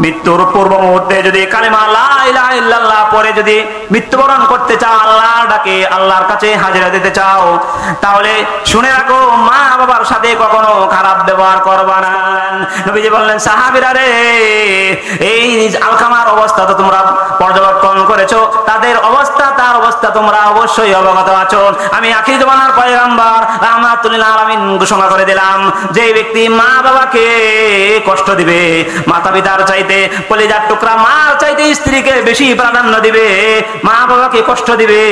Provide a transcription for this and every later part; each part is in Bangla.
মৃত্যুর পূর্ব মুহূর্তে যদি কালিমা লা ইলাহা ইল্লাল্লাহ পড়ে যদি মৃত্যুবরণ করতে চাও, আল্লাহর ডাকে আল্লাহর কাছে হাজিরা দিতে চাও, তাহলে শুনে রাখো মা বাবার সাথে কখনো খারাপ ব্যবহার করবা না। নবীজি বললেন, সাহাবীরা রে, এই আলকামার অবস্থা তো তোমরা পর্যবেক্ষণ করেছো, তাদের অবস্থা তার অবস্থা তোমরা অবশ্যই অবগত আছো। আমি আখির জামানার পয়গম্বর রাহমাতুল লিল আলামিন ঘোষণা করে দিলাম, যে ব্যক্তি মা বাবাকে কষ্ট দিবে, মাতা পিতার চাইতে কলিজার টুকরা মার চাইতে স্ত্রীকে বেশি প্রাধান্য দিবে, মা বাবাকে কষ্ট দিবে,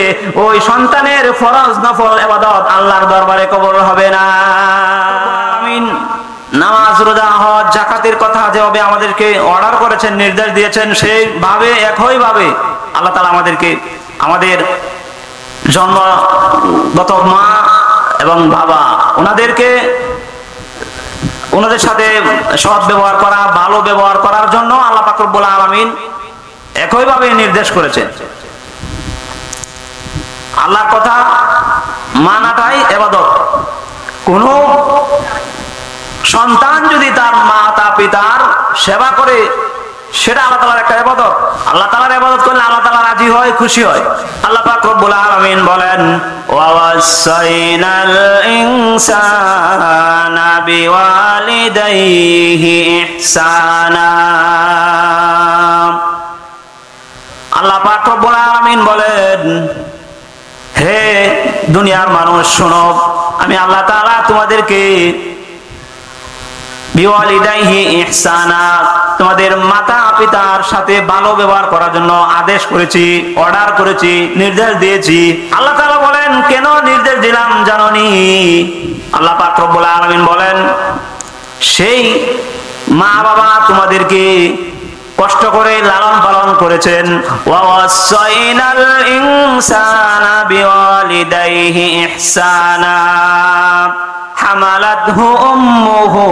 ওই সন্তানের ফরজ নফল ইবাদত আল্লাহর দরবারে কবুল হবে না। আমিন। নামাজ, রোজা, হজ, যাকাতের কথা যেভাবে আমাদেরকে অর্ডার করেছেন, নির্দেশ দিয়েছেন, সেইভাবে একইভাবে আল্লাহ তাআলা আমাদেরকে আমাদের জন্মগত মা এবং বাবা ওনাদের সাথে সৎ ব্যবহার করা, ভালো ব্যবহার করার জন্য আল্লাহ পাক রব্বুল আলামিন একইভাবে নির্দেশ করেছেন। আল্লাহর কথা মানাটাই ইবাদত। কোন সন্তান যদি তার মাতা পিতার সেবা করে, সেটা আল্লাহ তাআলার একটা ইবাদত। আল্লাহ তাআলার ইবাদত করলে আল্লাহ তাআলা রাজি হয়, খুশি হয়। আল্লাহ পাক রব্বুল আলামিন বলেন, ওয়াসাইনাল ইনসানা বিওয়ালিদাইহি ইহসানা। আল্লাহ পাক রব্বুল আলামিন বলেন, হে দুনিয়ার মানুষ শোনো, আমি আল্লাহ তাআলা তোমাদেরকে বিওয়ালিদাইহি ইহসানা, তোমাদের মাতা পিতার সাথে ভালো ব্যবহার করার জন্য আদেশ করেছি, অর্ডার করেছি, নির্দেশ দিয়েছি। আল্লাহ তাআলা বলেন, কেন নির্দেশ দিলাম জানোনি? আল্লাহ পাক রব্বুল আলামিন বলেন, সেই মা বাবা তোমাদেরকে কষ্ট করে লালন পালন করেছেন। ওয়াসাইনাল ইনসানা বিওয়ালিদাইহি ইহসানা হামালাতহু উম্মুহু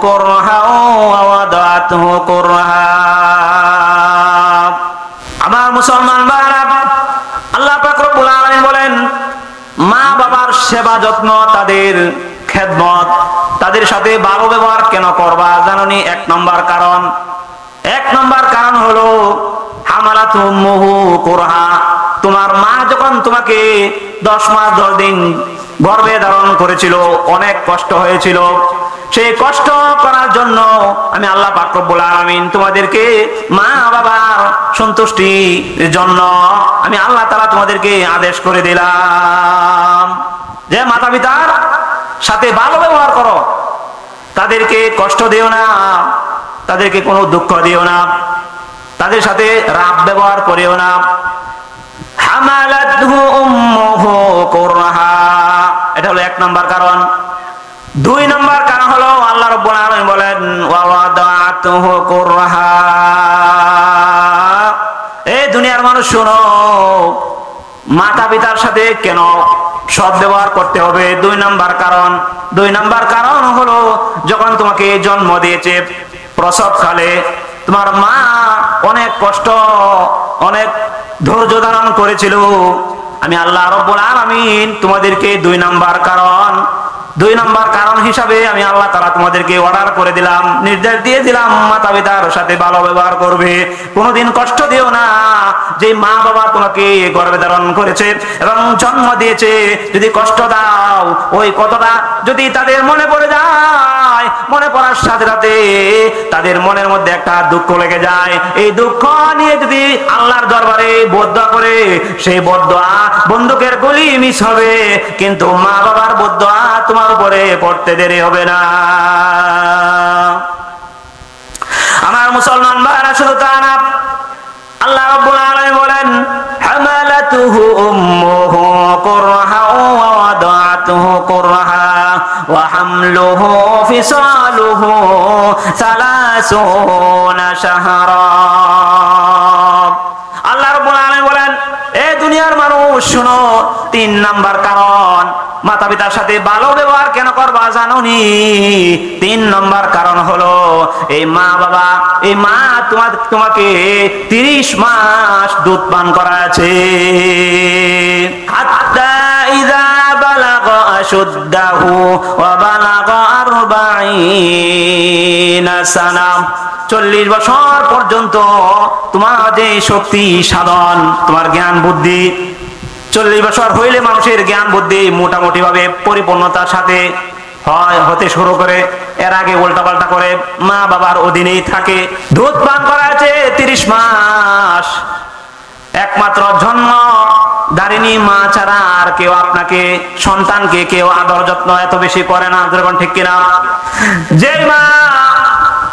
কুরহা ওয়া ওয়াদাতহু কুরহা। আমার মুসলমান ভাইরা, আল্লাহ পাক রব্বুল আলামিন বলেন, মা বাবার সেবা যত্ন, তাদের খেদমত, তাদের সাথে ভালো ব্যবহার কেন করবা জানোনি? এক নম্বর কারণ হলো হামালাতহু উম্মুহু কুরহা। তোমার মা যখন তোমাকে 10 মাস 10 দিন গর্ভে ধারণ করেছিল, অনেক কষ্ট হয়েছিল। সেই কষ্ট করার জন্য আমি আল্লাহ পাক রব্বুল আলামিন তোমাদেরকে মা বাবার সন্তুষ্টির জন্য আমি আল্লাহ তাআলা তোমাদেরকে আদেশ করে দিলাম যে মাতা পিতার সাথে ভালো ব্যবহার করো, তাদেরকে কষ্ট দিও না, তাদেরকে কোনো দুঃখ দিও না, তাদের সাথে রাগ ব্যবহার করিও না। হামালাতহু উম্মুহু কুরহা, এটা হলো 1 নম্বর কারণ। 2 নম্বর কারণ হলো আল্লাহ রাব্বুল আলামিন বলেন, ওয়া ওয়াদাতুহু কুরহা। এই দুনিয়ার মানুষ শোনো, মাতা পিতার সাথে কেন সৎ ব্যবহার করতে হবে? 2 নম্বর কারণ হলো, যখন তোমাকে জন্ম দিয়েছে, প্রসবকালে তোমার মা অনেক কষ্ট, অনেক ধৈর্য ধারণ করেছিল। আমি আল্লাহ রাব্বুল আলামিন তোমাদেরকে 2 নম্বর কারণ হিসাবে আমি আল্লাহ তাআলা তোমাদেরকে অর্ডার করে দিলাম, নির্দেশ দিয়ে দিলাম, মাতা পিতার সাথে ভালো ব্যবহার করবে, কোনোদিন কষ্ট দিও না। যে মা বাবা তোমাকে গর্ভে ধারণ করেছে এবং জন্ম দিয়েছে, যদি কষ্ট দাও, ওই কতটা যদি তাদের মনে পড়ে যায়, মনে পড়ার সাথে সাথে তাদের মনের মধ্যে একটা দুঃখ লেগে যায়। এই দুঃখ নিয়ে যদি আল্লাহর দরবারে বদদোয়া করে, সেই বদদোয়া বন্দুকের গুলি মিস হবে, কিন্তু মা বাবার বদদোয়া তোমার উপরে পড়তে দেরি হবে না। আমার মুসলমান ভাইরা, শুধু তা না, আল্লাহ রাব্বুল আলামিন বলেন, হামালাতুহু উম্মুহু কুরহা ওয়া ওয়াদাতুহু কুরহা ওয়া হামলুহু ফিসালুহু 30 শাহরা। আল্লাহ রাব্বুল আলামিন বলেন, এই দুনিয়ার মানুষ শুনো, 3 নম্বর কারণ মাতা পিতার সাথে ভালো ব্যবহার কেন করবা জানোনি? 3 নম্বর কারণ হলো, এই মা বাবা, এই মা তোমাকে 30 মাস দুধ পান করাছে। হাত্তা ইযা বালাগা আশুদ্দাহু ওয়া বালাগা 40 সানা, 40 বছর পর্যন্ত তোমার যে শক্তি সাধন, তোমার জ্ঞান বুদ্ধি, 40 বছর হইলে মানুষের জ্ঞান বুদ্ধি মোটামুটি ভাবে পরিপূর্ণতার সাথে হতে শুরু করে। এর আগে উল্টাপাল্টা করে মা বাবার অধীনেই থাকে। দুধ পান করা আছে 30 মাস। একমাত্র জন্ম দারিনী মা ছাড়া আর কেউ আপনাকে, সন্তানকে কেউ আদর যত্ন এত বেশি করে না, যেরকম ঠিক কিনা? যে মা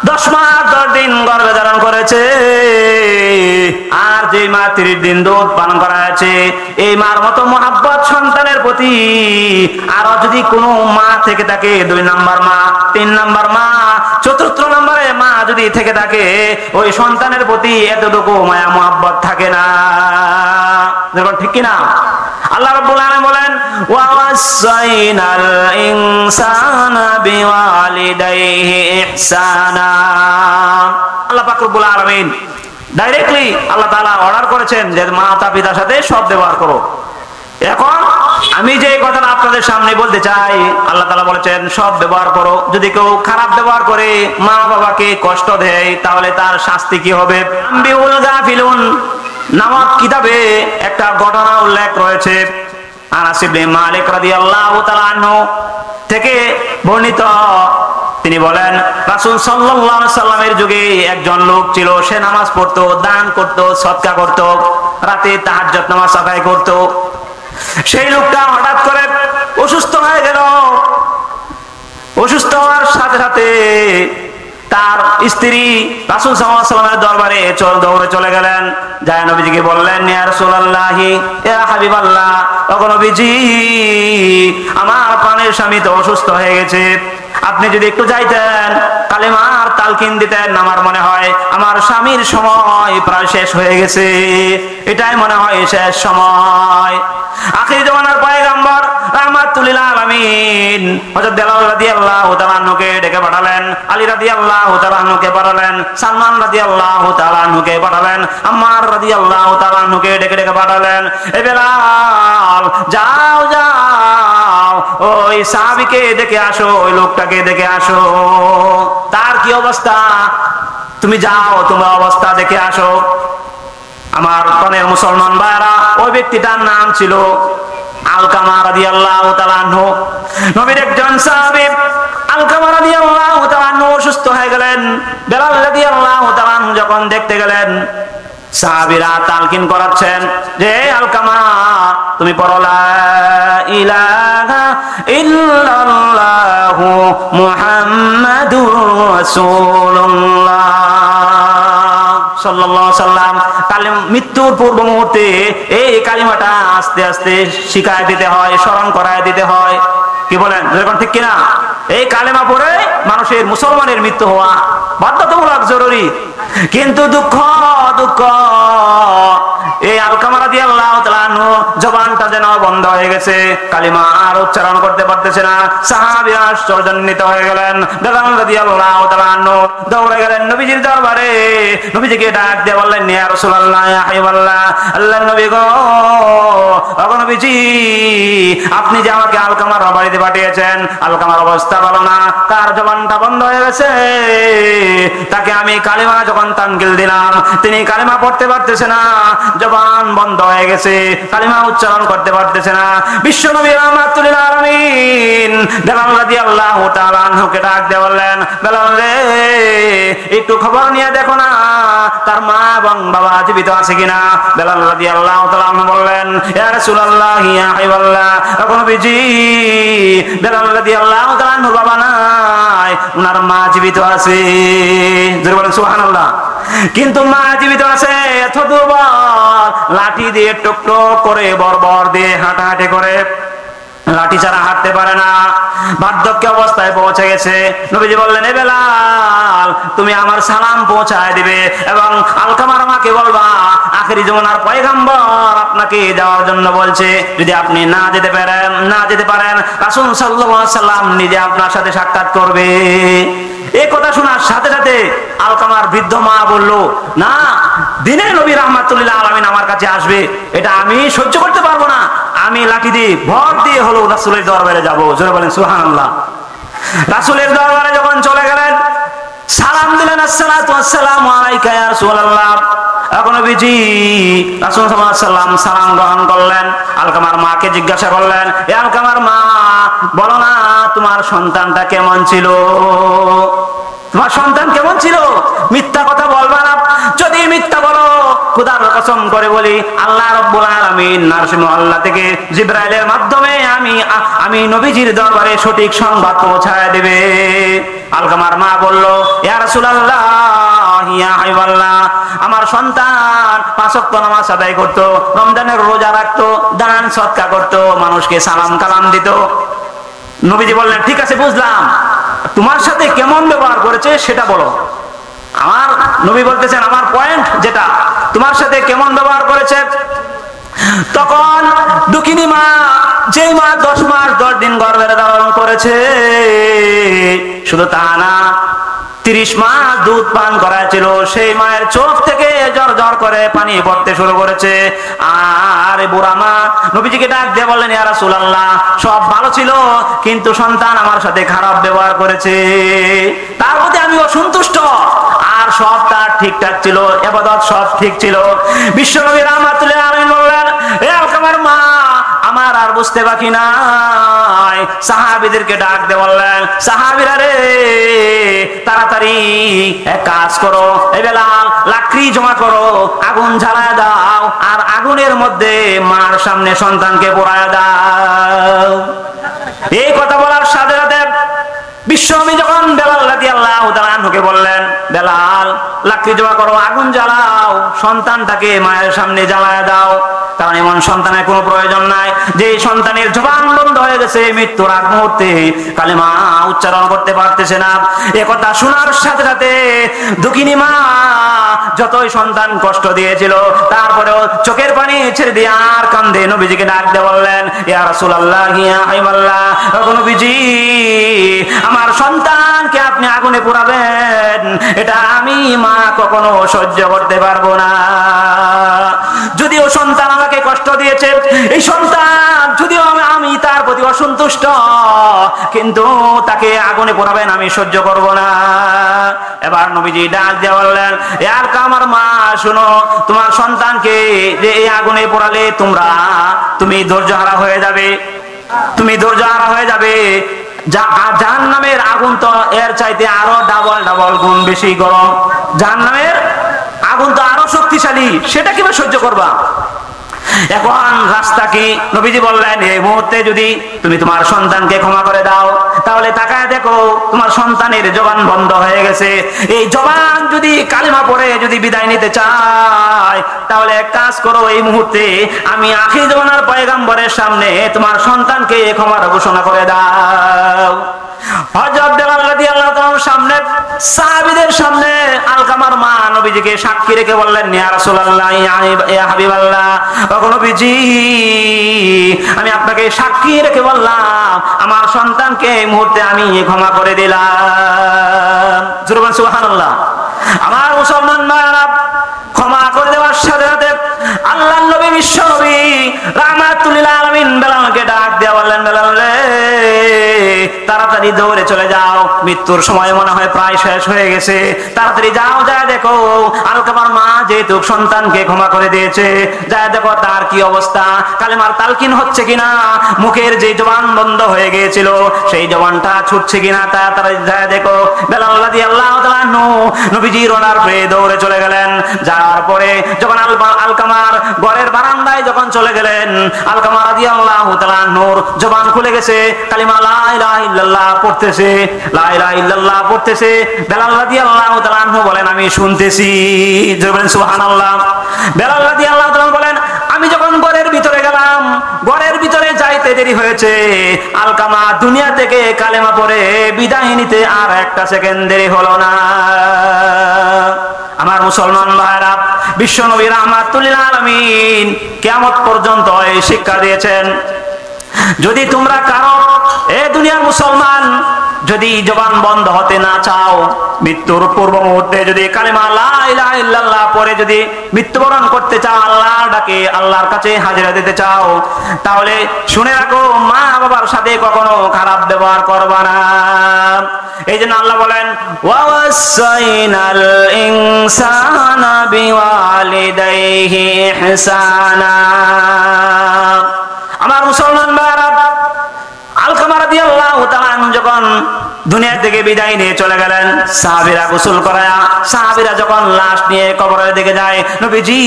10 মাস 10 দিন গর্ভে ধারণ করেছে, আর যে মা 30 দিন দুধ পান করা আছে, এই মার মতো মহাব্বত সন্তানের প্রতি আরো যদি কোনো মা থেকে থাকে, 2 নাম্বার মা, 3 নাম্বার মা, 4র্থ নম্বরে মা যদি থেকে থাকে, ওই সন্তানের প্রতি এতটুকু মায়া মহাব্বত থাকে না, যেরকম ঠিক কিনা? আল্লাহ রাব্বুল আলামিন বলেন, ওয়া ওয়াসাইনাল ইনসানা বিওয়ালিদাইহি ইহসানা। আল্লাহ পাক রব্বুল আলামিন ডাইরেক্টলি আল্লাহ তাআলা অর্ডার করেছেন যে মাতা পিতার সাথে সৎ ব্যবহার করো। এখন আমি যে কথাটা আপনাদের সামনে বলতে চাই, আল্লাহ তাআলা বলেছেন সৎ ব্যবহার করো। যদি কেউ খারাপ ব্যবহার করে, মা বাবাকে কষ্ট দেয়, তাহলে তার শাস্তি কি হবে? আম্বিউল গাফিলুন নামক কিতাবে একটা ঘটনা উল্লেখ রয়েছে। আনাস ইবনে মালিক রাদিয়াল্লাহু তাআলা আনহু থেকে বর্ণিত, তিনি বলেন, রাসূল সাল্লাল্লাহু আলাইহি সাল্লামের যুগে একজন লোক ছিল। সে নামাজ পড়তো, দান করত, সদকা করত, রাতে তাহাজ্জুদ নামাজ আদায় করত। সেই লোকটা হঠাৎ করে অসুস্থ হয়ে গেল। অসুস্থ হওয়ার সাথে সাথে তার স্ত্রী রাসূল সাল্লাল্লাহু আলাইহি ওয়াসাল্লামের দরবারে দৌড়ে চলে গেলেন। যায় নবীজিকে বললেন, ইয়া রাসূলুল্লাহি, ইয়া হাবিবাল্লাহ, ওগো নবীজি, আমার প্রাণের স্বামী তো অসুস্থ হয়ে গেছে, আপনি যদি একটু যাইতেন, কালেমার তালকিন দিতেন, আমার মনে হয় আমার স্বামীর সময় প্রায় শেষ হয়ে গেছে, এটাই মনে হয় শেষ সময়। আখির জামানার পয়গম্বর রাহমাতুল লিল আলামিন হযরত বেলাল রাদিয়াল্লাহু তাআলা আনহুকে ডেকে পাঠালেন, আলী রাদিয়াল্লাহু তাআলা আনহুকে পাঠালেন, সালমান রাদিয়াল্লাহু তাআলা আনহুকে পাঠালেন, আম্মার রাদিয়াল্লাহু তাআলা আনহুকে ডেকে ডেকে পাঠালেন, এ বেলাল, যাও যাও ওই সাহাবীকে দেখে আসো, ওই লোকটাকে দেখে আসো, তার কি অবস্থা, তুমি যাও, তোমার অবস্থা দেখে আসো। আমার প্রাণের মুসলমান ভাইরা, ওই ব্যক্তিটার নাম ছিল আলকামা রাদিয়াল্লাহু তাআলা আনহু, নবীর একজন সাহাবী। আলকামা রাদিয়াল্লাহু তাআলা আনহু অসুস্থ হয়ে গেলেন। বেলাল রাদিয়াল্লাহু তাআলা আনহু যখন দেখতে গেলেন, সাহাবীরা তালকিন করাচ্ছেন যে, আলকামা, তুমি পড়ো লা ইলাহা ইল্লাল্লাহু মুহাম্মাদুর রাসূলুল্লাহ সাল্লাল্লাহু আলাইহি ওয়াসাল্লাম। মৃত্যুর পূর্ব মুহূর্তে এই কালিমাটা আস্তে আস্তে শিখায় দিতে হয়, স্মরণ করায় দিতে হয়। কি বলেন, যখন ঠিক কিনা? এই কালেমা পড়ে মানুষের, মুসলমানের মৃত্যু হওয়া বাধ্যতামূলক, জরুরি। কিন্তু দুঃখ দুঃখ, এই আলকামা রাদিয়াল্লাহু তাআলা আনহু জবানটা যেন বন্ধ হয়ে গেছে, কালিমা আর উচ্চারণ করতে পারতেছে না। সাহাবীরা আশ্চর্যান্বিত হয়ে গেলেন। বেলাল রাদিয়াল্লাহু তাআলা আনহু দৌড়ে গেলেন নবীজির দরবারে, নবীজিকে ডাক দিয়ে বললেন, ইয়া রাসূলুল্লাহ, ইয়া হাবিবাল্লাহ, আল্লাহর নবী গো, ওগো নবীজি, আপনি যে আমাকে আলকামার বাড়িতে পাঠিয়েছেন, আলকামার অবস্থা ভালো না, তার জবানটা বন্ধ হয়ে গেছে। তাকে আমি কালিমা যখন তানকিল দিলাম, তিনি কালিমা পড়তে পারতেছে না, জবান বন্ধ হয়ে গেছে, কালিমা উচ্চারণ করতে পারতেছে না। বিশ্বনবী রাহমাতুল লিল আলামিন বেলাল রাদিয়াল্লাহু তাআলা আনহুকে ডাক দিয়ে বললেন, বেলাল রে, একটু খবর নিয়ে দেখো না, তার মা এবং বাবা জীবিত আছে কিনা। বেলাল রাদিয়াল্লাহু তাআলা আনহু বললেন, ইয়া রাসূলুল্লাহ, ইয়া হাবিবাল্লাহ, ওগো নবীজি, বেলাল রাদিয়াল্লাহু তাআলা আনহুর বাবা নাই, উনার মা জীবিত আছে। জোরে বলেন সুবহানাল্লাহ। কিন্তু মা জীবিত আছে, এত দুর্বল, লাঠি দিয়ে টুকটুক করে, বর্বর দিয়ে হাঁটাহাঁটি করে, লাঠি ছাড়া হাঁটতে পারে না, বার্ধক্য অবস্থায় পৌঁছে গেছে। নবীজি বললেন, এ বেলাল, তুমি আমার সালাম পৌঁছায় দিবে এবং আলকামার মাকে বলবা, আখেরি জামানার পয়গম্বর আপনাকে যাওয়ার জন্য বলছে, যদি আপনি না যেতে পারেন রাসূল সাল্লাল্লাহু আলাইহি ওয়াসাল্লাম নিজে আপনার সাথে সাক্ষাৎ করবে। এই কথা শোনার সাথে সাথে আলকামার বৃদ্ধ মা বলল, না, দিনে নবী রাহমাতুল লিল আলামিন আমার কাছে আসবে, এটা আমি সহ্য করতে পারবো না, আমি লাঠি দিয়ে ভর দিয়ে হলো রাসূলের দরবারে যাব। জোরে বলেন সুবহানাল্লাহ। রাসূলের দরবারে যখন চলে গেলেন, সালাম দিলেন, আসসালাতু ওয়াসসালামু আলাইকা ইয়া রাসূলুল্লাহ। এখন নবীজি রাসূল সাল্লাল্লাহু আলাইহি ওয়াসাল্লাম সালাম গ্রহণ করলেন। আলকামার মাকে জিজ্ঞাসা করলেন, এ আলকামার মা, বলো না তোমার সন্তানটা কেমন ছিল? তোমার সন্তান কেমন ছিল? মিথ্যা কথা বলবা না। যদি মিথ্যা বলো, খোদার কসম করে বলি, আল্লাহ রাব্বুল আলামিন নারসিম আল্লাহ থেকে জিবরাইলের মাধ্যমে আমি নবীজির দরবারে সঠিক সংবাদ পৌঁছায় দেবে। আলকামার মা বলল, ইয়া রাসূলুল্লাহ, ইয়া হাবিবাল্লাহ, আমার সন্তান 5 ওয়াক্ত নামাজ আদায় করত, রমজানের রোজা রাখতো, দান সদকা করত, মানুষকে সালাম কালাম দিত। নবীজি বললেন, ঠিক আছে বুঝলাম, তোমার সাথে কেমন ব্যবহার করেছে সেটা বলো। আমার নবী বলতেছেন, আমার পয়েন্ট যেটা, তোমার সাথে কেমন ব্যবহার করেছে। তখন দুঃখিনী মা, যে মা 10 মাস 10 দিন গর্ভে ধারণ করেছে, শুধু তা না 30 মাস দুধ পান করাছিল, সেই মায়ের চোখ থেকে জ্বর জ্বর করে পানি পড়তে শুরু করেছে। আর বুড়া মা নবীজিকে ডাক দিয়ে বললেন, ইয়া রাসূলুল্লাহ, সব ভালো ছিল, কিন্তু সন্তান আমার সাথে খারাপ ব্যবহার করেছে, তার প্রতি আমি অসন্তুষ্ট। আর সব তার ঠিকঠাক ছিল, ইবাদত সব ঠিক ছিল। বিশ্বনবী রাহমাতুল্লাহ আলাইহি বললেন, এ আলকামার মা, আমার আর বুঝতে বাকি নাই। সাহাবীদেরকে ডাক দিয়ে বললেন, সাহাবীরা রে, তাড়াতাড়ি এক কাজ করো, এই বেলাল লাকড়ি জমা করো, আগুন জ্বালায় দাও, আর আগুনের মধ্যে মার সামনে সন্তানকে পোড়ায় দাও। এই কথা বলার সাথে সাথে বিশ্বনবী যখন বেলাল রাদিয়াল্লাহু তাআলা আনহুকে বললেন, বেলাল লাকড়ি জমা করো, আগুন জ্বালাও, সন্তানটাকে মায়ের সামনে জ্বালায় দাও, কারণ এমন সন্তানের কোনো প্রয়োজন নাই যে সন্তানের জবান বন্ধ হয়ে গেছে, মৃত্যুর আগ মুহূর্তে কালেমা উচ্চারণ করতে পারতেছে না। এ কথা শোনার সাথে সাথে দুঃখিনী মা যতই সন্তান কষ্ট দিয়েছিল, তারপরেও চোখের পানি ছেড়ে দিয়ে আর কান্দে নবীজিকে ডাক দিয়ে বললেন, ইয়া রাসূলুল্লাহ, ইয়া হাবিবাল্লাহ, নবীজি, আমার সন্তানকে আপনি আগুনে পোড়াবেন, এটা আমি মা কখনো সহ্য করতে পারবো না। যদিও সন্তান আমাকে কষ্ট দিয়েছে, এই সন্তান যদিও আমি তার প্রতি অসন্তুষ্ট, কিন্তু তাকে আগুনে পোড়াবেন আমি সহ্য করব না। এবার নবীজি ডাক দিয়ে বললেন, এ আলকামার মা, শোনো, তোমার সন্তানকে যে এই আগুনে পোড়ালে তুমি ধৈর্যহারা হয়ে যাবে, তুমি ধৈর্যহারা হয়ে যাবে। জাহান্নামের আগুন তো এর চাইতে আরো ডাবল গুণ বেশি গরম, জাহান্নামের আগুন তো আরো শক্তিশালী, সেটা কিভাবে সহ্য করবা? এখন রাস্তা কি? নবীজি বললেন, এই মুহূর্তে যদি তুমি তোমার সন্তানকে ক্ষমা করে দাও, তাহলে তাকায় দেখো তোমার সন্তানের জবান বন্ধ হয়ে গেছে। এই জবান যদি কালিমা পড়ে যদি বিদায় নিতে চায়, তাহলে এক কাজ করো, এই মুহূর্তে আমি আখির জামানার পয়গম্বরের সামনে তোমার সন্তানকে ক্ষমার ঘোষণা করে দাও। হযরত বেলাল রাদিয়াল্লাহু তাআলার সামনে, সাহাবীদের সামনে আলকামার মা নবীজিকে সাক্ষী রেখে বললেন, ইয়া রাসূলুল্লাহ, ইয়া হাবিবাল্লাহ, নবীজি, আমি আপনাকে সাক্ষী রেখে বললাম, আমার সন্তানকে এই মুহূর্তে আমি ক্ষমা করে দিলাম। সুবহানাল্লাহ। আমার মুসলমান ভাইরা, ক্ষমা করে দেওয়ার সাথে সাথে আল্লাহর নবী বিশ্ব নবী রাহমাতুল লিল আলামিন বেলালকে ডাক দিয়ে বললেন, বেলাল রে, তাড়াতাড়ি দৌড়ে চলে যাও, মৃত্যুর সময় মনে হয় প্রায় শেষ হয়ে গেছে, তাড়াতাড়ি যাও, যায় দেখো আলকামার মা যেহেতু সন্তানকে ক্ষমা করে দিয়েছে, যায় দেখো তার কি অবস্থা, কালেমার তালকিন হচ্ছে কিনা, মুখের যে জবান বন্ধ হয়ে গিয়েছিল সেই জবানটা ছুটছে কিনা, তাড়াতাড়ি যায় দেখো। বেলাল রাদিয়াল্লাহু তাআলা নবীজির ওনার পরে দৌড়ে চলে গেলেন। যাওয়ার পরে যখন আলকামার ঘরের বারান্দায় যখন চলে গেলেন, আলকামা রাদিয়াল্লাহু তাআলা নূর জবান খুলে গেছে, কালিমা লা ইলাহা ইল্লাল্লাহ পড়তেছে, লা ইলাহা ইল্লাল্লাহ পড়তেছে। বেলাল রাদিয়াল্লাহু তাআলা বলেন, আমি শুনতেছি। বলেন সুবহানাল্লাহ। বেলাল রাদিয়াল্লাহু তাআলা বলেন, আমি যখন ঘরের ভিতরে গেলাম, ঘরের ভিতরে যাইতে দেরি হয়েছে, আলকামা দুনিয়া থেকে কালেমা পড়ে বিদায় নিতে আর একটা সেকেন্ড দেরি হলো না। আমার মুসলমান ভাইরা, বিশ্ব নবী রাহমাতুল লিল আলামিন কিয়ামত পর্যন্ত এই শিক্ষা দিয়েছেন, যদি তোমরা কারো এ দুনিয়ার মুসলমান, যদি জবান বন্ধ হতে না চাও, মৃত্যুর পূর্ব মুহূর্তে যদি কালিমা লা ইলাহা ইল্লাল্লাহ পরে যদি মৃত্যুবরণ করতে চাও, আল্লাহর ডাকে আল্লাহর কাছে হাজিরা দিতে চাও, তাহলে শুনে রাখো, মা বাবার সাথে কখনো খারাপ ব্যবহার করবা না। এই জন্য আল্লাহ বলেন, ওয়াসাইনাল ইনসানা বিওয়ালিদাইহি ইহসানা। আমার মুসলমান ভাইরা, আলকামা রাদিয়াল্লাহু তাআলা যখন দুনিয়া থেকে বিদায় নিয়ে চলে গেলেন, সাহাবীরা গোসল করায়া সাহাবীরা যখন লাশ নিয়ে কবরের দিকে যায়, নবীজি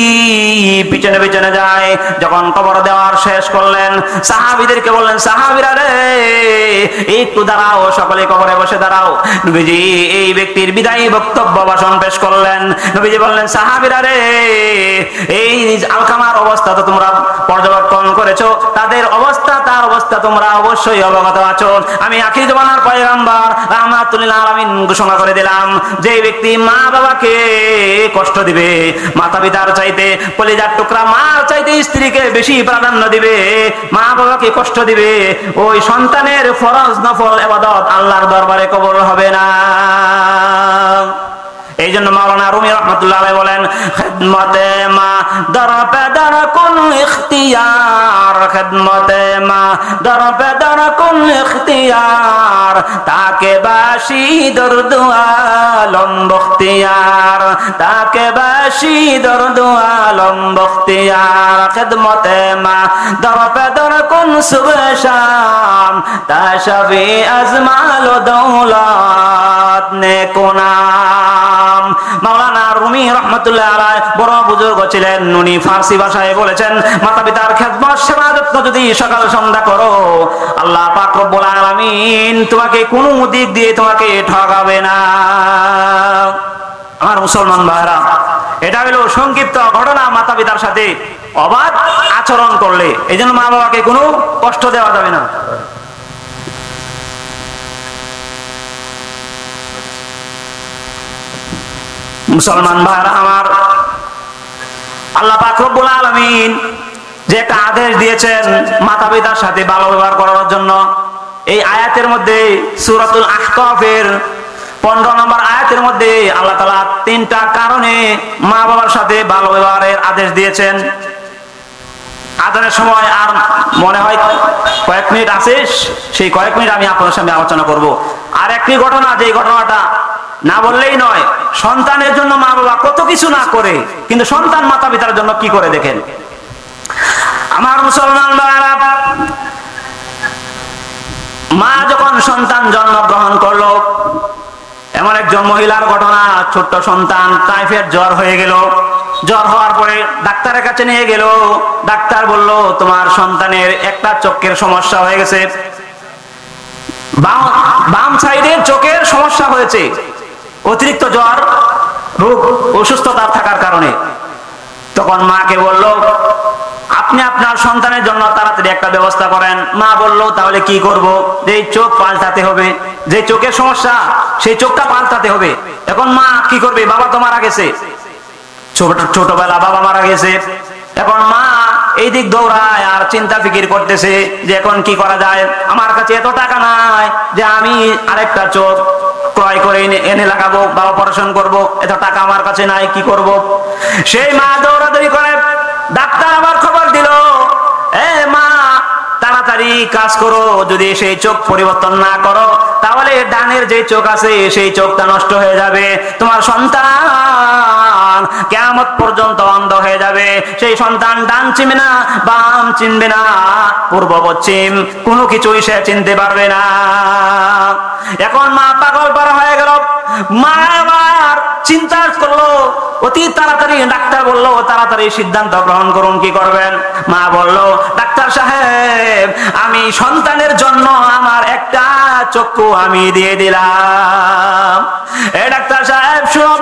পিছনে পিছনে যায়। যখন কবর দেওয়ার শেষ করলেন, সাহাবীদেরকে বললেন, সাহাবীরা রে একটু দাঁড়াও, সকলে কবরে বসে দাঁড়াও। নবীজি এই ব্যক্তির বিদায়ী বক্তব্য ভাষণ পেশ করলেন। নবীজি বললেন, সাহাবীরা রে এই আলকামার অবস্থা তো তোমরা পর্যবেক্ষণ করেছো, তাদের অবস্থা তার অবস্থা তোমরা অবশ্যই অবগত আছো। আমি আখির জামানার পয়গম্বর রাহমাতুল লিল আলামিন ঘোষণা করে দিলাম, যে ব্যক্তি মা বাবাকে কষ্ট দিবে, মাতা পিতার চাইতে কলিজার টুকরা মার চাইতে স্ত্রীকে বেশি প্রাধান্য দিবে, মা বাবাকে কষ্ট দিবে, ওই সন্তানের ফরজ নফল ইবাদত আল্লাহর দরবারে কবুল হবে না। এই জন্য মাওলানা রুমি রাহমাতুল্লাহ আলাইহি বলেন, খিদমতে মা দরপেদার কোন ইখতিয়ার, খিদমতে মা দরপেদার কোন ইখতিয়ার, তাকে বাসি দরদ আলম বখতিয়ার, তাকে বাসি দরদ আলম বখতিয়ার। খিদমতে মা দরপেদার কোন সুবহ শাম, তাশবি আজমাল দৌলত নে কোনাম। মাওলানা রুমি রাহমাতুল্লাহ আলাইহি বড় বুজুর্গ ছিলেন, উনি ফারসি ভাষায় বলেছেন, মাতা পিতার খেদমত সেবা যত্ন যদি সকাল সন্ধ্যা করো, আল্লাহ পাক রব্বুল আলামিন তোমাকে কোনো দিক দিয়ে তোমাকে ঠকাবে না। আমার মুসলমান ভাইরা, এটা হলো সংক্ষিপ্ত ঘটনা। মাতা পিতার সাথে অবাধ আচরণ করলে, এই জন্য মা বাবাকে কোনো কষ্ট দেওয়া যাবে না। মুসলমান ভাইরা আমার, আল্লাহ পাক রব্বুল আলামিন যে একটা আদেশ দিয়েছেন মাতা পিতার সাথে ভালো ব্যবহার করার জন্য, এই আয়াতের মধ্যে সূরাতুল আহকাফের 15 নম্বর আয়াতের মধ্যে আল্লাহ তাআলা 3টা কারণে মা বাবার সাথে ভালো ব্যবহারের আদেশ দিয়েছেন। আদানের সময় আর মনে হয় কয়েক মিনিট আছে, সেই কয়েক মিনিট আমি আপনার সামনে আলোচনা করব। আর একটি ঘটনা, যে ঘটনাটা না বললেই নয়, সন্তানের জন্য মা বাবা কত কিছু না করে, কিন্তু সন্তান মাতা পিতার জন্য কি করে দেখেন। আমার মুসলমান ভাইরা, মা যখন সন্তান জন্মগ্রহণ করলো, এমন একজন মহিলার ঘটনা, ছোট্ট সন্তান, টাইফয়েড জ্বর হয়ে গেল। জ্বর হওয়ার পরে ডাক্তারের কাছে নিয়ে গেল। ডাক্তার বলল, তোমার সন্তানের একটা চোখের সমস্যা হয়ে গেছে, বাম সাইডের চোখের সমস্যা হয়েছে, অতিরিক্ত জ্বর রোগ অসুস্থতা থাকার কারণে। তখন মাকে বলল, আপনি আপনার সন্তানের জন্য তাড়াতাড়ি একটা ব্যবস্থা করেন। মা বলল, তাহলে কি করব? যে চোখ পাল্টাতে হবে, যে চোখের সমস্যা সেই চোখটা পাল্টাতে হবে। এখন মা কি করবে? বাবা তো মারা গেছে, ছোটবেলা বাবা মারা গেছে। এখন মা এই দিক দৌড়ায় আর চিন্তা ফিকির করতেছে যে এখন কি করা যায়। আমার কাছে এত টাকা নাই যে আমি আরেকটা চোখ ক্রয় করে এনে লাগাবো বা অপারেশন করব, এত টাকা আমার কাছে নাই, কি করব? সেই মা দৌড়াদৌড়ি করে ডাক্তার আবার খবর দিল, এ মা তাড়াতাড়ি কাজ করো, যদি সেই চোখ পরিবর্তন না করো তাহলে ডানের যে চোখ আছে সেই চোখটা নষ্ট হয়ে যাবে, তোমার সন্তান কিয়ামত পর্যন্ত অন্ধ হয়ে যাবে। সেই সন্তান ডান চিনবে না, বাম চিনবে না, পূর্ব পশ্চিম কোনো কিছুই সে চিনতে পারবে না। এখন মা পাগল পারা হয়ে গেল। মা আবার চিন্তা করলো, অতি তাড়াতাড়ি ডাক্তার বললো তাড়াতাড়ি সিদ্ধান্ত গ্রহণ করুন, কি করবেন? মা বলল, ডাক্তার সাহেব আমি সন্তানের জন্য আমার একটা চক্ষু আমি দিয়ে দিলাম। এ ডাক্তার সাহেব শুনুন,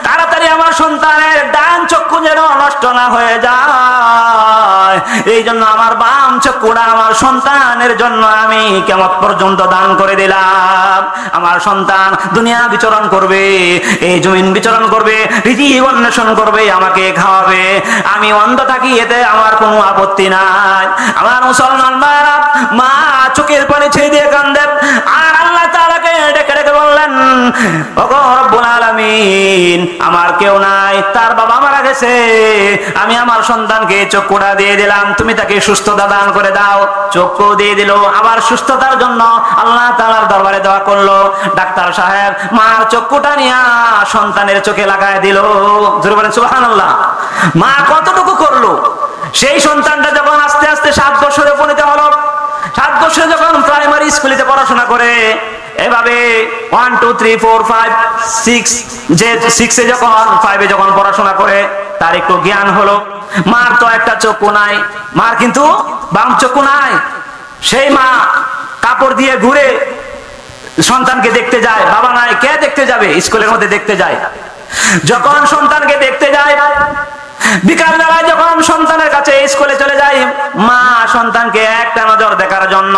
তাড়াতাড়ি আমার সন্তানের ডান চক্ষু যেন নষ্ট না হয়ে যায়, নয়। এই জন্য আমার বাম চক্ষুটা আমার সন্তানের জন্য আমি কিয়ামত পর্যন্ত দান করে দিলাম। আমার সন্তান দুনিয়া বিচরণ করবে, এই জমিন বিচরণ করবে, রিজিক অন্বেষণ করবে, আমাকে খাওয়াবে, আমি অন্ধ থাকি, এতে আমার কোনো আপত্তি নাই। আমার মুসলমান ভাইরা, মা চোখের পানি ছেড়ে দিয়ে কাঁদেন আর আল্লাহ তাআলাকে ডেকে ডেকে বললেন, ওগো রব্বুল আলামিন, আমার কেউ নাই, তার বাবা মারা গেছে, আমি আমার সন্তানকে চক্ষুটা দিয়ে দিলাম, তুমি তাকে সুস্থতা দান করে দাও। চক্ষু দিয়ে দিল, আবার সুস্থতার জন্য আল্লাহ তাআলার দরবারে দোয়া করলো। ডাক্তার সাহেব মার চক্ষুটা নিয়ে সন্তানের চোখে লাগায় দিল। জোরে বলেন সুবহানাল্লাহ। মা কতটুকু করলো? সেই সন্তানটা যখন আস্তে আস্তে 7 বছরে উপনীত হলো, 7 বছরে যখন প্রাইমারি স্কুলেতে পড়াশোনা করে, এভাবে 1 2 3 4 5 6 যে 6 এ যখন 5 এ যখন পড়াশোনা করে, তার একটু জ্ঞান হলো। মার তো একটা চক্ষু নাই, মার কিন্তু বাম চক্ষু নাই। সেই মা কাপড় দিয়ে ঘুরে সন্তানকে দেখতে যায়, বাবা নাই, কে দেখতে যাবে? স্কুলের মধ্যে দেখতে যায়। যখন সন্তানকে দেখতে যায়, বিকাল বেলায় যখন সন্তানের কাছে স্কুলে চলে যায় মা সন্তানকে একটা নজর দেখার জন্য,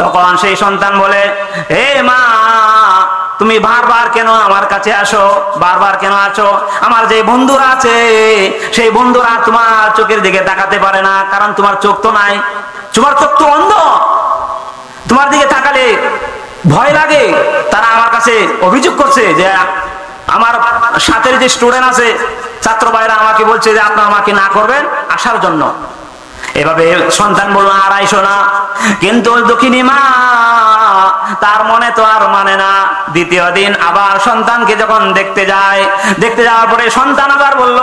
তখন সেই সন্তান বলে, হে মা, তুমি বারবার কেন আমার কাছে আসো? বারবার কেন আসো? আমার যে বন্ধুরা আছে, সেই বন্ধুরা তোমার চোখের দিকে তাকাতে পারে না, কারণ তোমার চোখ তো নাই, তোমার চোখ তো অন্ধ, তোমার দিকে তাকালে ভয় লাগে। তারা আমার কাছে অভিযোগ করছে যে আমার সাথে যে স্টুডেন্ট আছে, ছাত্র ভাইরা আমাকে বলছে যে আপনি আমাকে না করবেন আসার জন্য। এভাবে সন্তান বলল, আর আইসো না। কিন্তু দুঃখিনী মা তার মনে তো আর মানে না। দ্বিতীয় দিন আবার সন্তানকে যখন দেখতে যায়, দেখতে যাওয়ার পরে সন্তান আবার বলল,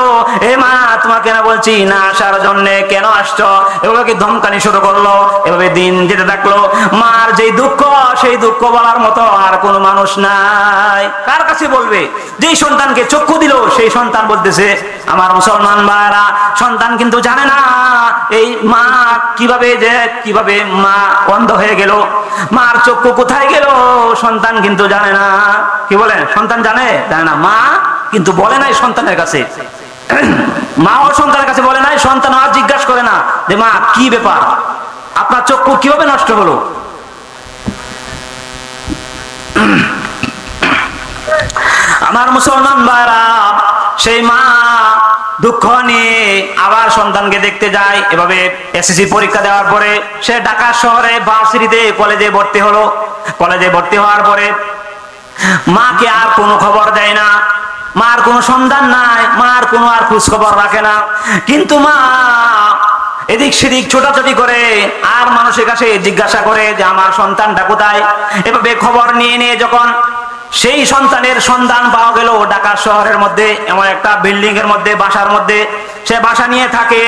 এ মা, তোমাকে না বলছি না আসার জন্য, কেন আসছো? এভাবে ধমকানি শুরু করলো। এভাবে দিন যেতে থাকলো। মার যে দুঃখ, সেই দুঃখ বলার মতো আর কোনো মানুষ নাই। কার কাছে বলবে? যেই সন্তানকে চক্ষু দিল, সেই সন্তান বলতেছে, আমার মুসলমান ভাইরা, সন্তান কিন্তু জানে না এই মা কিভাবে মা অন্ধ হয়ে গেল, মার চক্ষু কোথায় গেল, সন্তান কিন্তু জানে না। কি বলেন? সন্তান জানে না। মা কিন্তু বলে নাই সন্তানের কাছে, মা ও সন্তানের কাছে বলে নাই। সন্তান আর জিজ্ঞাসা করে না যে মা কি ব্যাপার, আপনার চক্ষু কিভাবে নষ্ট হলো? আমার মুসলমান ভাইরা, সেই মা দুঃখ নিয়ে আবার সন্তানকে দেখতে যায়। এভাবে এসএসসি পরীক্ষা দেওয়ার পরে সে ঢাকা শহরে ভার্সিটিতে কলেজে ভর্তি হলো। কলেজে ভর্তি হওয়ার পরে মাকে আর কোনো খবর দেয় না, মার কোনো সন্ধান নাই, মার কোনো আর খোঁজ খবর রাখে না। কিন্তু মা এদিক সেদিক ছোটাছুটি করে আর মানুষের কাছে জিজ্ঞাসা করে যে আমার সন্তানটা কোথায়। এভাবে খবর নিয়ে নিয়ে যখন সেই সন্তানের সন্ধান পাওয়া গেল ঢাকা শহরের মধ্যে এমন একটা বিল্ডিং এর মধ্যে, বাসার মধ্যে সে বাসা নিয়ে থাকে।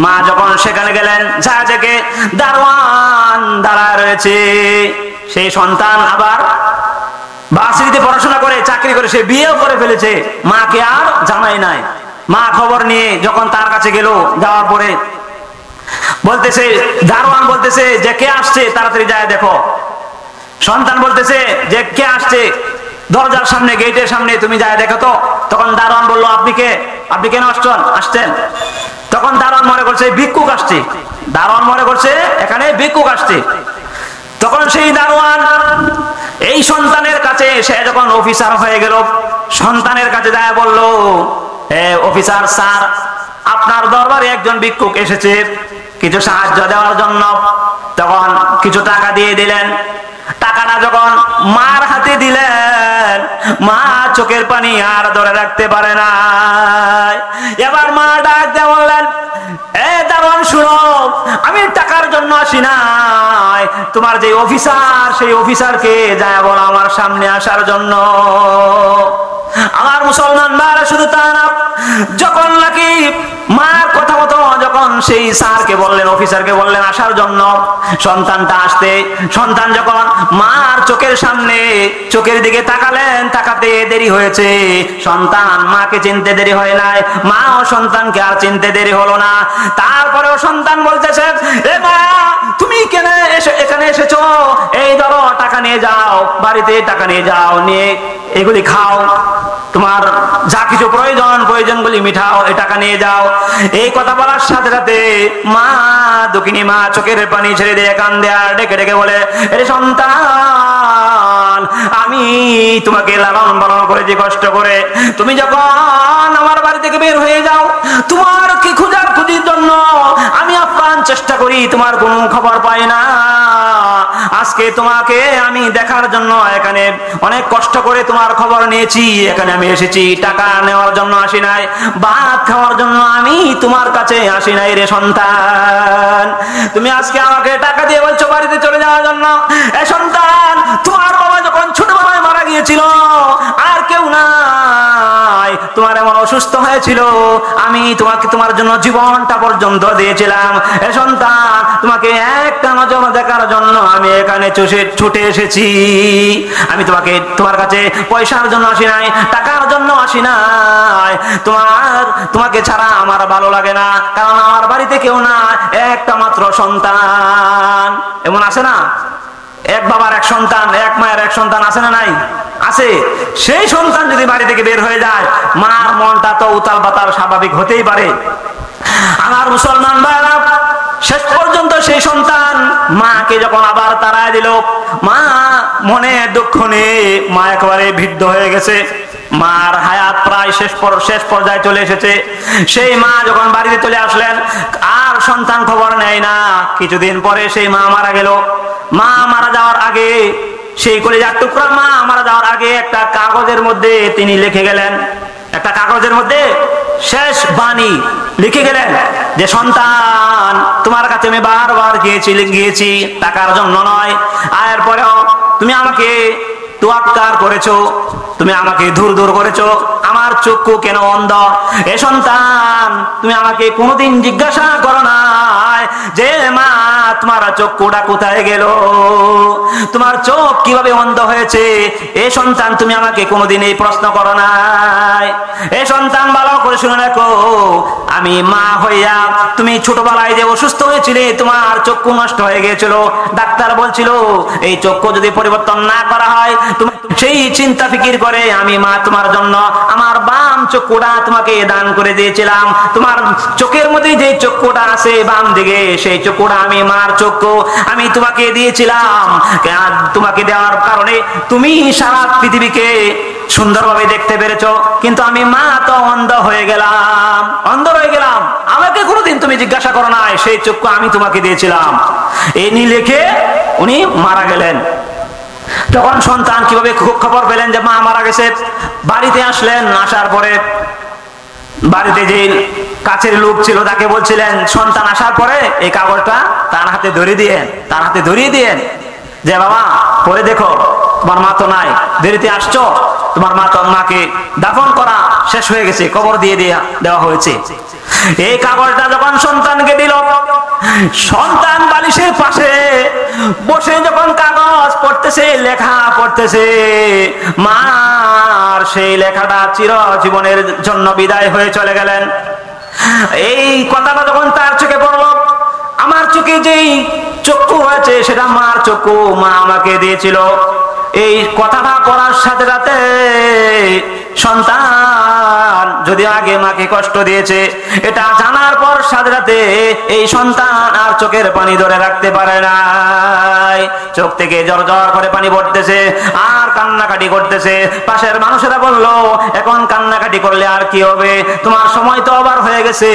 মা যখন সেখানে গেলেন, যা দেখে দারোয়ান দাঁড়ায় রয়েছে। সেই সন্তান আবার ভার্সিটিতে পড়াশোনা করে, চাকরি করে, সে বিয়েও করে ফেলেছে, মাকে আর জানাই নাই। মা খবর নিয়ে যখন তার কাছে গেল, যাওয়ার পরে বলতেছে, দারোয়ান বলতেছে যে কে আসছে, তাড়াতাড়ি যায় দেখো। সন্তান বলতেছে যে কে আসছে, দরজার সামনে, গেটের সামনে, তুমি যায় দেখো তো। তখন দারোয়ান বলল, আপনি কে? আপনি কেন আসছেন? তখন দারোয়ান মনে করছে ভিক্ষুক আসছে। দারোয়ান মনে করছে এখানে ভিক্ষুক আসছে। তখন সেই দারোয়ান এই সন্তানের কাছে, সে যখন অফিসার হয়ে গেল, সন্তানের কাছে যায় বলল, অফিসার স্যার, আপনার দরবারে একজন ভিক্ষুক এসেছে কিছু সাহায্য দেওয়ার জন্য। তখন কিছু টাকা দিয়ে দিলেন। টাকাটা যখন মার হাতে দিলেন, মা চোখের পানি আর ধরে রাখতে পারে না। এবার মা ডাক দিয়ে বললেন, দারোয়ান শুনো, আমি টাকার জন্য আসি নাই, তোমার যে অফিসার, সেই অফিসারকে যায় বলো আমার সামনে আসার জন্য। আমার মুসলমান ভাইরা, শুধু তা না, যখন নাকি মার কথা মতো যখন সেই স্যারকে বললেন, অফিসারকে বললেন আসার জন্য, সন্তানটা আসতে, সন্তান যখন মার চোখের সামনে চোখের দিকে তাকালেন, তাকাতে দেরি হয়েছে। সন্তান মাকে চিনতে দেরি হয় নাই, মা ও সন্তানকে আর চিনতে দেরি হলো না। তারপরেও সন্তান বলতেছে, এ মা, তুমি কেন এখানে এসেছো? এই ধরো টাকা নিয়ে যাও, বাড়িতে টাকা নিয়ে যাও, নিয়ে এগুলি খাও, তোমার যা কিছু কিছু প্রয়োজনগুলি মিটাও, এই টাকা নিয়ে যাও। এই কথা বলার সাথে সাথে মা দুঃখিনী মা চোখের পানি ছেড়ে দিয়ে কান্দে আর ডেকে ডেকে বলে, এরে সন্তান, আমি তোমাকে লালন পালন করেছি কষ্ট করে, তুমি যখন আমার বাড়ি থেকে বের হয়ে যাও, তোমার কি খুঁজির জন্য আমি আপ্রাণ চেষ্টা করি, তোমার কোনো খবর পাই না। আজকে তোমাকে আমি দেখার জন্য এখানে অনেক কষ্ট করে তোমার খবর নিয়েছি, এখানে আমি এসেছি, টাকা নেওয়ার জন্য আসি নাই, ভাত খাওয়ার জন্য আমি তোমার কাছে আসি নাই রে সন্তান। তুমি আজকে আমাকে টাকা দিয়ে বলছো বাড়িতে চলে যাওয়ার জন্য। এ সন্তান, তোমার বাবা যখন ছোটবেলায় মারা গিয়েছিল, আর কেউ নাই, তোমার এমন অসুস্থ হয়েছিল, আমি তোমাকে তোমার জন্য জীবনটা পর্যন্ত দিয়েছিলাম। এ সন্তান, তোমাকে একটা নজর দেখার জন্য আমি এখানে ছুটে এসেছি। আমি তোমার কাছে পয়সার জন্য আসি নাই, টাকার জন্য আসি নাই। তোমাকে ছাড়া আমার ভালো লাগে না, কারণ আমার বাড়িতে কেউ না, একটা মাত্র সন্তান। এমন আছে না? এক বাবার এক সন্তান, এক মায়ের এক সন্তান, আছে না নাই? আছে। সেই সন্তান যদি বাড়ি থেকে বের হয়ে যায়, মার মনটা তো উতাল পাতাল স্বাভাবিক হতেই পারে। আমার মুসলমান ভাইরা, শেষ পর্যন্ত সেই সন্তান মাকে যখন আবার তাড়ায় দিল, মা মনে দুঃখ নিয়ে মা একেবারে ভিদ্ধ হয়ে গেছে। মার হায়াত প্রায় শেষ পর্যায়ে চলে এসেছে। সেই মা যখন বাড়িতে চলে আসলেন, আর সন্তান খবর নেয় না। কিছুদিন পরে সেই মা মারা গেল। মা মারা যাওয়ার আগে, সেই কলিজার টুকরা মা মারা যাওয়ার আগে একটা কাগজের মধ্যে তিনি লিখে গেলেন, একটা কাগজের মধ্যে শেষ লিখে গেলেন যে, সন্তান, তোমার কাছে আমি বারবার গিয়েছি টাকার জন্য নয়, আয়ের পরেও তুমি আমাকে তোয়াক্কার করেছো, তুমি আমাকে দূর করেছো, আমার চক্ষু কেন অন্ধ? এ সন্তান, তুমি আমাকে কোনোদিন জিজ্ঞাসা করো না যে মা তোমার চক্ষুটা কোথায় গেল, তোমার চোখ কিভাবে অন্ধ হয়েছে। এ সন্তান, তুমি আমাকে কোনোদিন এই প্রশ্ন করো নাই। এ সন্তান, ভালো করে শুনে রাখো, আমি মা হইয়া তুমি ছোটবেলায় যে অসুস্থ হয়েছিলে, তোমার চক্ষু নষ্ট হয়ে গিয়েছিল, ডাক্তার বলছিল এই চক্ষু যদি পরিবর্তন না করা হয়, তুমি সেই চিন্তা ফিকির করে আমি মা তোমার জন্য আমার বাম চক্ষুটা তোমাকে দান করে দিয়েছিলাম। তোমার চোখের মধ্যে যে চক্ষুটা আছে বাম দিকে, সেই চক্ষুটা আমি মার চক্ষু, আমি তোমাকে দিয়েছিলাম। তোমাকে দেওয়ার কারণে তুমি সারা পৃথিবীকে সুন্দরভাবে দেখতে পেরেছো, কিন্তু আমি মা তো অন্ধ হয়ে গেলাম, অন্ধ হয়ে গেলাম। আমাকে কোনোদিন তুমি জিজ্ঞাসা করো না, সেই চক্ষু আমি তোমাকে দিয়েছিলাম। এই নিয়ে লিখে উনি মারা গেলেন। তখন সন্তান কিভাবে খবর পেলেন যে মা মারা গেছে? বাড়িতে আসলেন, আসার পরে বাড়িতে যে কাছের লোক ছিল তাকে বলছিলেন, সন্তান আসার পরে এই কাগজটা তার হাতে ধরিয়ে দিয়েন যে বাবা, পরে দেখো তোমার মা তো নাই, দেরিতে আসছো, তোমার মাকে দাফন করা শেষ হয়ে গেছে, কবর দিয়ে দেওয়া হয়েছে। এই কাগজটা যখন সন্তানকে দিল, সন্তান বালিশের পাশে বসে যখন কাগজ পড়তেছে, লেখা পড়তেছে, মার সেই লেখাটা চিরজীবনের জন্য বিদায় হয়ে চলে গেলেন। এই কথাটা যখন তার চোখে পড়লো, আমার চোখে যেই চক্ষু হয়েছে সেটা মার চক্ষু, মা আমাকে দিয়েছিল। এই কথাটা পড়ার সাথে সাথে সন্তান যদি আগে মাকে কষ্ট দিয়েছে, এটা জানার পর সাথে সাথে এই সন্তান আর চোখের পানি ধরে রাখতে পারে না। চোখ থেকে জর করে পানি পড়তেছে আর কান্নাকাটি করতেছে। পাশের মানুষেরা বলল, এখন কান্নাকাটি করলে আর কি হবে, তোমার সময় তো আবার হয়ে গেছে।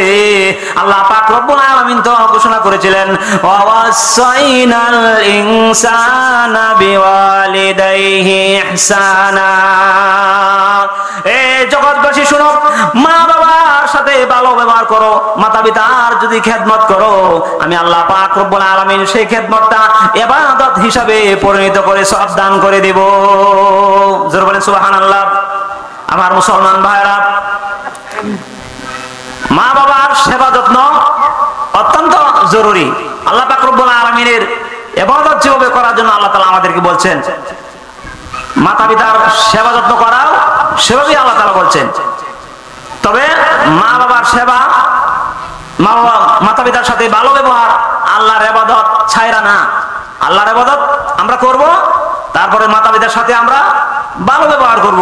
আল্লাহ পাক রব্বুল আলামিন তো ঘোষণা করেছিলেন, ওয়াসাইনাল ইনসানা বিওয়ালিদাইহি ইহসানা। এ জগৎবাসী শুনো, মা বাবার সাথে ভালো ব্যবহার করো, মাতা পিতার যদি খেদমত করো, আমি আল্লাহ পাক রব্বুল আলামিন সেই খেদমতটা ইবাদত হিসাবে পরিণত করে সওয়াব দান করে দেব। জোরে বলেন সুবহানাল্লাহ। আমার মুসলমান ভাইরা, মা বাবার সেবা যত্ন অত্যন্ত জরুরি। আল্লাহ পাক রব্বুল আলামিনের ইবাদত যেভাবে করার জন্য আল্লাহ তাআলা আমাদেরকে বলছেন, মাতা পিতার সেবা যত্ন করাও সেভাবেই আল্লাহ তাআলা বলছেন। তবে মা বাবার সেবা, মাতা পিতার সাথে ভালো ব্যবহার, আল্লাহর ইবাদত ছাইরা না। আল্লাহর ইবাদত আমরা করব, তারপরে মাতা পিতার সাথে আমরা ভালো ব্যবহার করব।